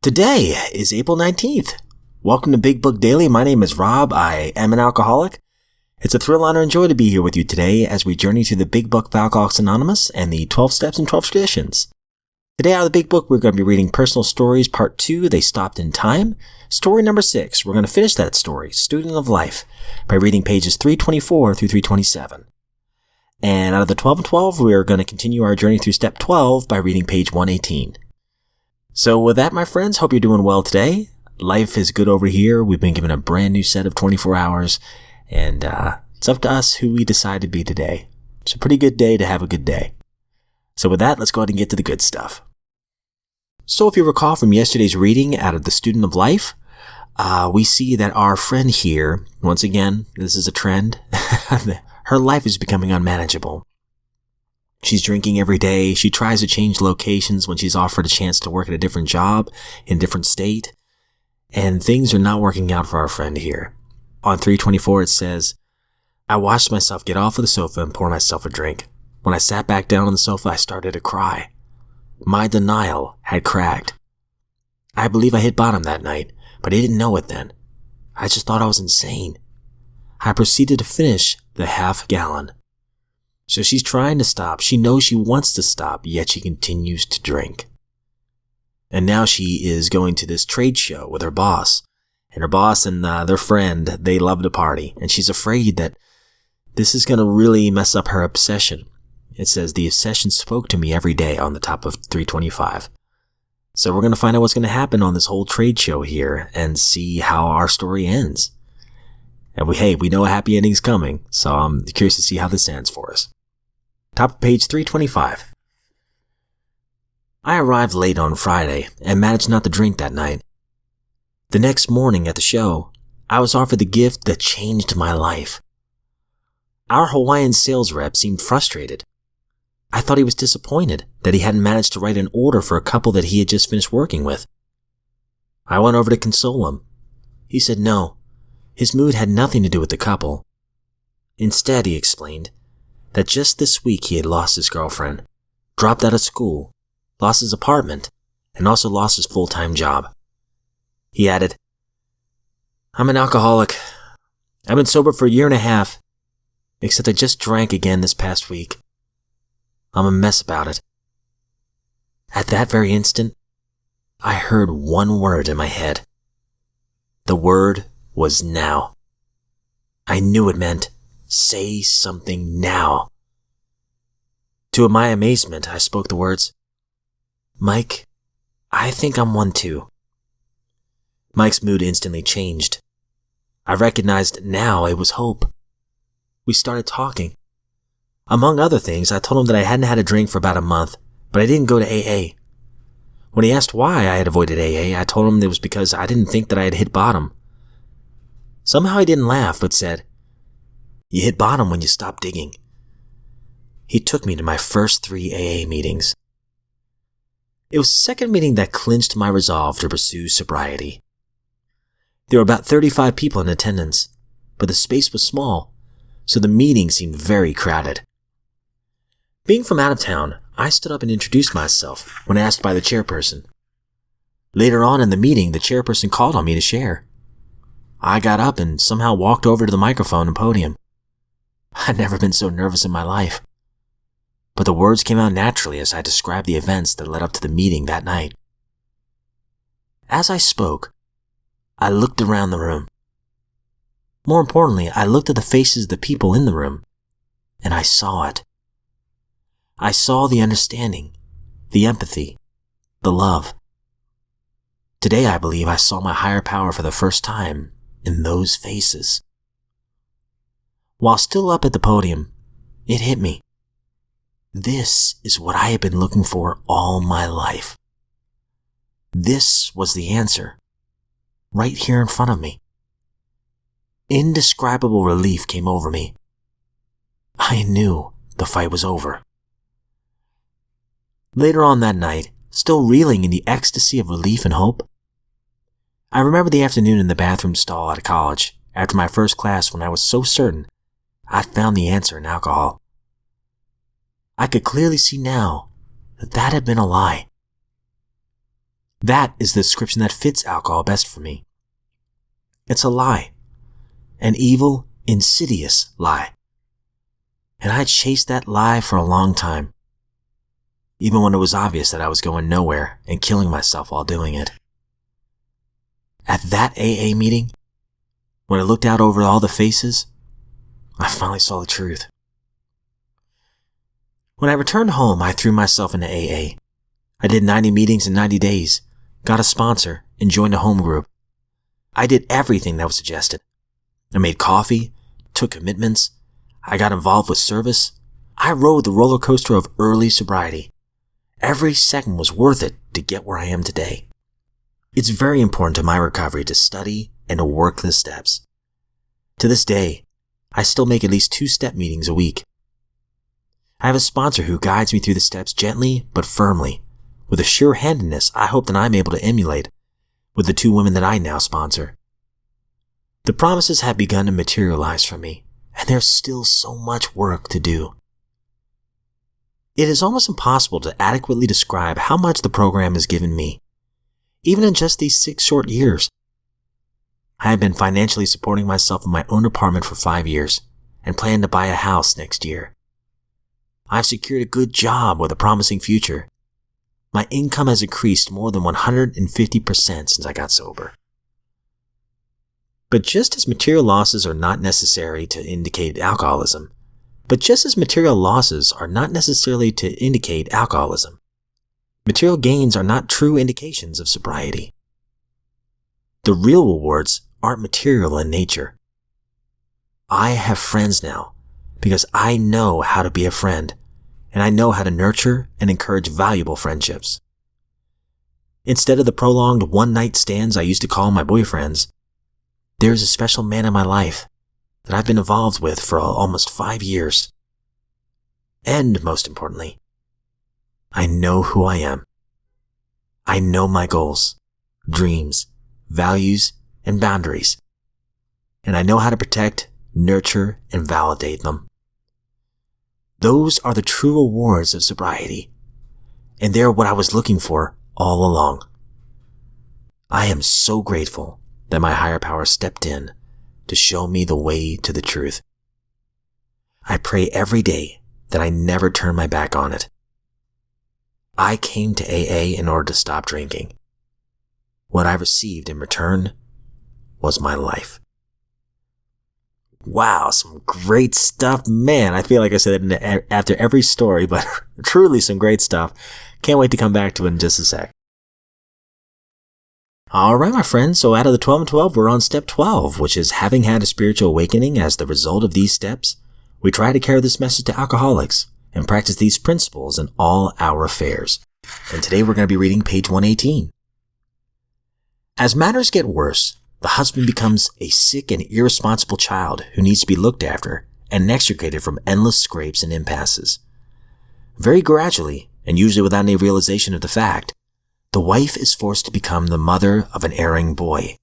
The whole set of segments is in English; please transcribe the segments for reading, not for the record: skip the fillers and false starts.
Today is April 19th. Welcome to Big Book Daily. My name is Rob. I am an alcoholic. It's a thrill, honor, and joy to be here with you today as we journey through the Big Book of Alcoholics Anonymous and the 12 Steps and 12 Traditions. Today out of the Big Book, we're going to be reading Personal Stories Part 2, They Stopped in Time. Story number 6, we're going to finish that story, Student of Life, by reading pages 324 through 327. And out of the 12 and 12, we're going to continue our journey through Step 12 by reading page 118. So with that, my friends, hope you're doing well today. Life is good over here. We've been given a brand new set of 24 hours, and it's up to us who we decide to be today. It's a pretty good day to have a good day. So with that, let's go ahead and get to the good stuff. So if you recall from yesterday's reading out of the Student of Life, we see that our friend here, once again, this is a trend, her life is becoming unmanageable. She's drinking every day. She tries to change locations when she's offered a chance to work at a different job in a different state. And things are not working out for our friend here. On 324 it says, I watched myself get off of the sofa and pour myself a drink. When I sat back down on the sofa, I started to cry. My denial had cracked. I believe I hit bottom that night, but I didn't know it then. I just thought I was insane. I proceeded to finish the half-gallon. So she's trying to stop. She knows she wants to stop, yet she continues to drink. And now she is going to this trade show with her boss. And her boss and their friend, they love to party. And she's afraid that this is going to really mess up her obsession. It says, the obsession spoke to me every day on the top of 325. So we're going to find out what's going to happen on this whole trade show here and see how our story ends. And we know a happy ending's coming. So I'm curious to see how this ends for us. Top of page 325. I arrived late on Friday and managed not to drink that night. The next morning at the show, I was offered the gift that changed my life. Our Hawaiian sales rep seemed frustrated. I thought he was disappointed that he hadn't managed to write an order for a couple that he had just finished working with. I went over to console him. He said no, his mood had nothing to do with the couple. Instead, he explained that just this week he had lost his girlfriend, dropped out of school, lost his apartment, and also lost his full-time job. He added, I'm an alcoholic. I've been sober for a year and a half, except I just drank again this past week. I'm a mess about it. At that very instant, I heard one word in my head. The word was now. I knew it meant, say something now. To my amazement, I spoke the words, Mike, I think I'm one too. Mike's mood instantly changed. I recognized now it was hope. We started talking. Among other things, I told him that I hadn't had a drink for about a month, but I didn't go to AA. When he asked why I had avoided AA, I told him it was because I didn't think that I had hit bottom. Somehow he didn't laugh, but said, You hit bottom when you stop digging. He took me to my first 3 AA meetings. It was the second meeting that clinched my resolve to pursue sobriety. There were about 35 people in attendance, but the space was small, so the meeting seemed very crowded. Being from out of town, I stood up and introduced myself when asked by the chairperson. Later on in the meeting, the chairperson called on me to share. I got up and somehow walked over to the microphone and podium. I'd never been so nervous in my life. But the words came out naturally as I described the events that led up to the meeting that night. As I spoke, I looked around the room. More importantly, I looked at the faces of the people in the room, and I saw it. I saw the understanding, the empathy, the love. Today, I believe I saw my higher power for the first time in those faces. While still up at the podium, it hit me. This is what I had been looking for all my life. This was the answer, right here in front of me. Indescribable relief came over me. I knew the fight was over. Later on that night, still reeling in the ecstasy of relief and hope, I remember the afternoon in the bathroom stall at college after my first class when I was so certain I'd found the answer in alcohol. I could clearly see now that that had been a lie. That is the description that fits alcohol best for me. It's a lie. An evil, insidious lie. And I chased that lie for a long time, even when it was obvious that I was going nowhere and killing myself while doing it. At that AA meeting, when I looked out over all the faces, I finally saw the truth. When I returned home, I threw myself into AA. I did 90 meetings in 90 days, got a sponsor, and joined a home group. I did everything that was suggested. I made coffee, took commitments, I got involved with service. I rode the roller coaster of early sobriety. Every second was worth it to get where I am today. It's very important to my recovery to study and to work the steps. To this day, I still make at least 2 step meetings a week. I have a sponsor who guides me through the steps gently but firmly, with a sure-handedness I hope that I'm able to emulate with the 2 women that I now sponsor. The promises have begun to materialize for me, and there's still so much work to do. It is almost impossible to adequately describe how much the program has given me, even in just these 6 short years. I have been financially supporting myself in my own apartment for 5 years and plan to buy a house next year. I've secured a good job with a promising future. My income has increased more than 150% since I got sober. But just as material losses are not necessary to indicate alcoholism, material gains are not true indications of sobriety. The real rewards aren't material in nature. I have friends now because I know how to be a friend, and I know how to nurture and encourage valuable friendships. Instead of the prolonged one-night stands I used to call my boyfriends, there is a special man in my life that I've been involved with for almost 5 years. And most importantly, I know who I am. I know my goals, dreams, values, and boundaries. And I know how to protect, nurture, and validate them. Those are the true rewards of sobriety, and they're what I was looking for all along. I am so grateful that my higher power stepped in to show me the way to the truth. I pray every day that I never turn my back on it. I came to AA in order to stop drinking. What I received in return was my life. Wow, some great stuff. Man, I feel like I said it after every story, but truly some great stuff. Can't wait to come back to it in just a sec. Alright, my friends, so out of the 12 and 12, we're on step 12, which is having had a spiritual awakening. As the result of these steps, we try to carry this message to alcoholics and practice these principles in all our affairs. And today we're going to be reading page 118. As matters get worse, the husband becomes a sick and irresponsible child who needs to be looked after and extricated from endless scrapes and impasses. Very gradually, and usually without any realization of the fact, the wife is forced to become the mother of an erring boy.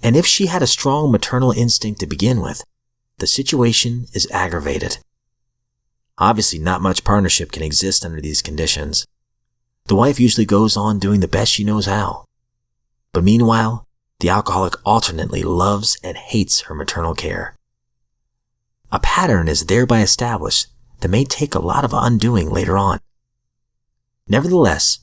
And if she had a strong maternal instinct to begin with, the situation is aggravated. Obviously, not much partnership can exist under these conditions. The wife usually goes on doing the best she knows how. But meanwhile, the alcoholic alternately loves and hates her maternal care. A pattern is thereby established that may take a lot of undoing later on. Nevertheless,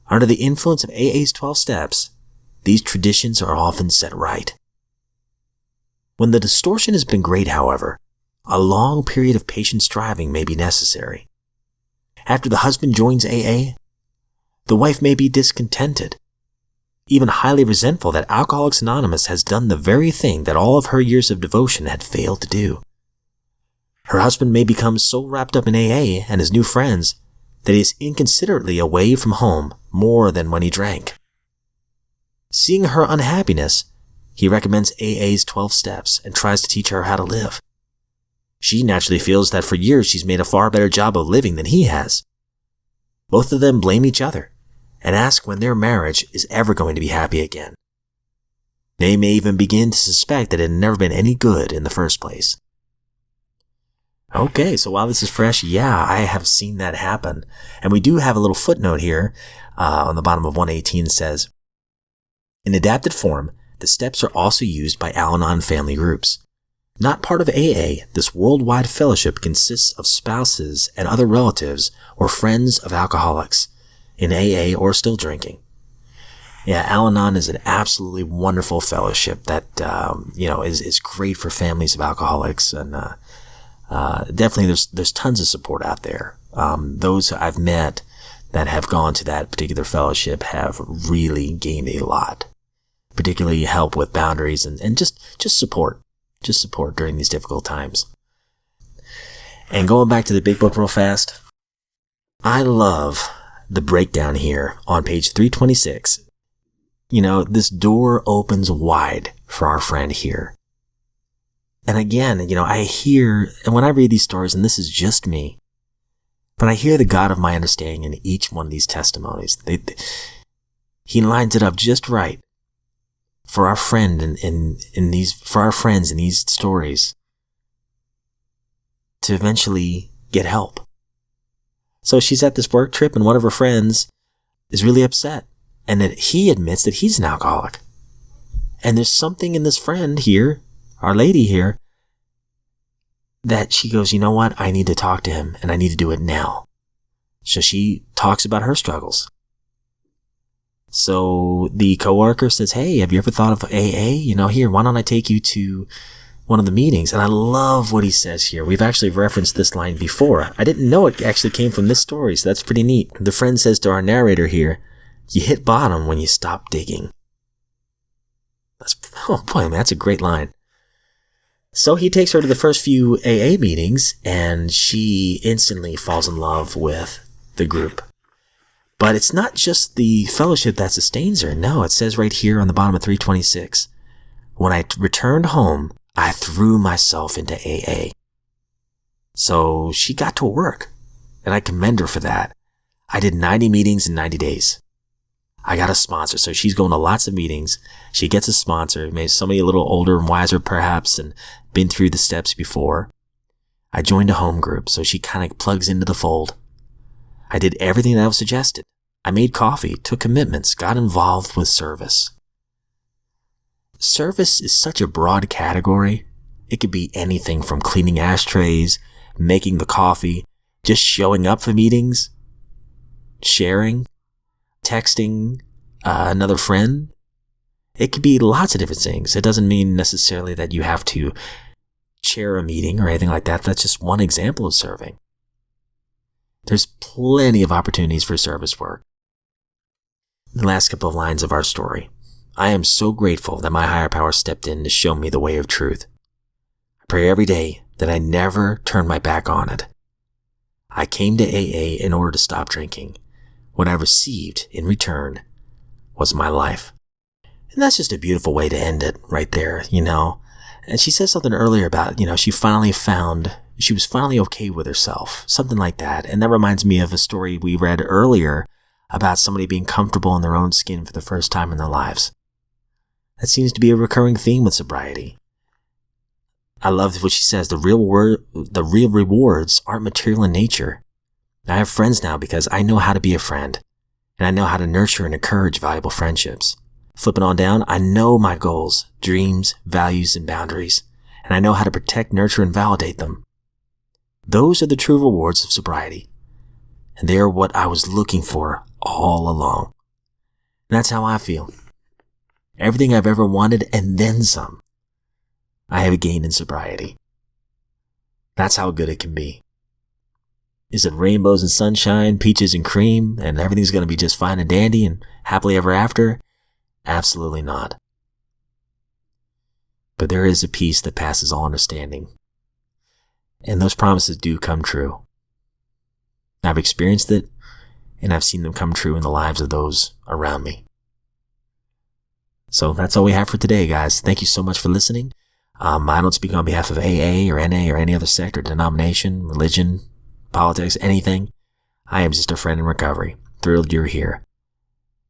under the influence of AA's 12 steps, these traditions are often set right. When the distortion has been great, however, a long period of patient striving may be necessary. After the husband joins AA, the wife may be discontented, even highly resentful that Alcoholics Anonymous has done the very thing that all of her years of devotion had failed to do. Her husband may become so wrapped up in AA and his new friends that he is inconsiderately away from home more than when he drank. Seeing her unhappiness, he recommends AA's 12 steps and tries to teach her how to live. She naturally feels that for years she's made a far better job of living than he has. Both of them blame each other and ask when their marriage is ever going to be happy again. They may even begin to suspect that it had never been any good in the first place. Okay, so while this is fresh, yeah, I have seen that happen. And we do have a little footnote here. on the bottom of 118 says, in adapted form, the steps are also used by Al-Anon family groups. Not part of AA, this worldwide fellowship consists of spouses and other relatives or friends of alcoholics in AA or still drinking. Yeah, Al-Anon is an absolutely wonderful fellowship that, is great for families of alcoholics. And definitely there's tons of support out there. Those I've met that have gone to that particular fellowship have really gained a lot, particularly help with boundaries and just support. Just support during these difficult times. And going back to the big book real fast, I love the breakdown here on page 326. This door opens wide for our friend here. And again, I hear, and when I read these stories, and this is just me, but I hear the God of my understanding in each one of these testimonies. He lines it up just right for our friend for our friends in these stories to eventually get help. So she's at this work trip and one of her friends is really upset, and that he admits that he's an alcoholic. And there's something in this friend here, our lady here, that she goes, you know what? I need to talk to him and I need to do it now. So she talks about her struggles. So the coworker says, hey, have you ever thought of AA? Here, why don't I take you to one of the meetings? And I love what he says here. We've actually referenced this line before. I didn't know it actually came from this story, so that's pretty neat. The friend says to our narrator here, you hit bottom when you stop digging. That's a great line. So he takes her to the first few AA meetings, and she instantly falls in love with the group. But it's not just the fellowship that sustains her. No, it says right here on the bottom of 326, when I returned home, I threw myself into AA. So she got to work, and I commend her for that. I did 90 meetings in 90 days. I got a sponsor, so she's going to lots of meetings. She gets a sponsor, maybe somebody a little older and wiser perhaps, and been through the steps before. I joined a home group, so she kind of plugs into the fold. I did everything that was suggested. I made coffee, took commitments, got involved with service. Service is such a broad category. It could be anything from cleaning ashtrays, making the coffee, just showing up for meetings, sharing, texting another friend. It could be lots of different things. It doesn't mean necessarily that you have to chair a meeting or anything like that. That's just one example of serving. There's plenty of opportunities for service work. The last couple of lines of our story. I am so grateful that my higher power stepped in to show me the way of truth. I pray every day that I never turn my back on it. I came to AA in order to stop drinking. What I received in return was my life. And that's just a beautiful way to end it right there, And she said something earlier about, she was finally okay with herself, something like that. And that reminds me of a story we read earlier about somebody being comfortable in their own skin for the first time in their lives. That seems to be a recurring theme with sobriety. I love what she says. The real rewards aren't material in nature. I have friends now because I know how to be a friend, and I know how to nurture and encourage valuable friendships. Flipping on down, I know my goals, dreams, values, and boundaries, and I know how to protect, nurture, and validate them. Those are the true rewards of sobriety, and they are what I was looking for all along. And that's how I feel. Everything I've ever wanted and then some, I have gained in sobriety. That's how good it can be. Is it rainbows and sunshine, peaches and cream, and everything's going to be just fine and dandy and happily ever after? Absolutely not. But there is a peace that passes all understanding. And those promises do come true. I've experienced it, and I've seen them come true in the lives of those around me. So that's all we have for today, guys. Thank you so much for listening. I don't speak on behalf of AA or NA or any other sect or denomination, religion, politics, anything. I am just a friend in recovery. Thrilled you're here.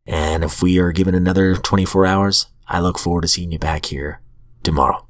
And if we are given another 24 hours, I look forward to seeing you back here tomorrow.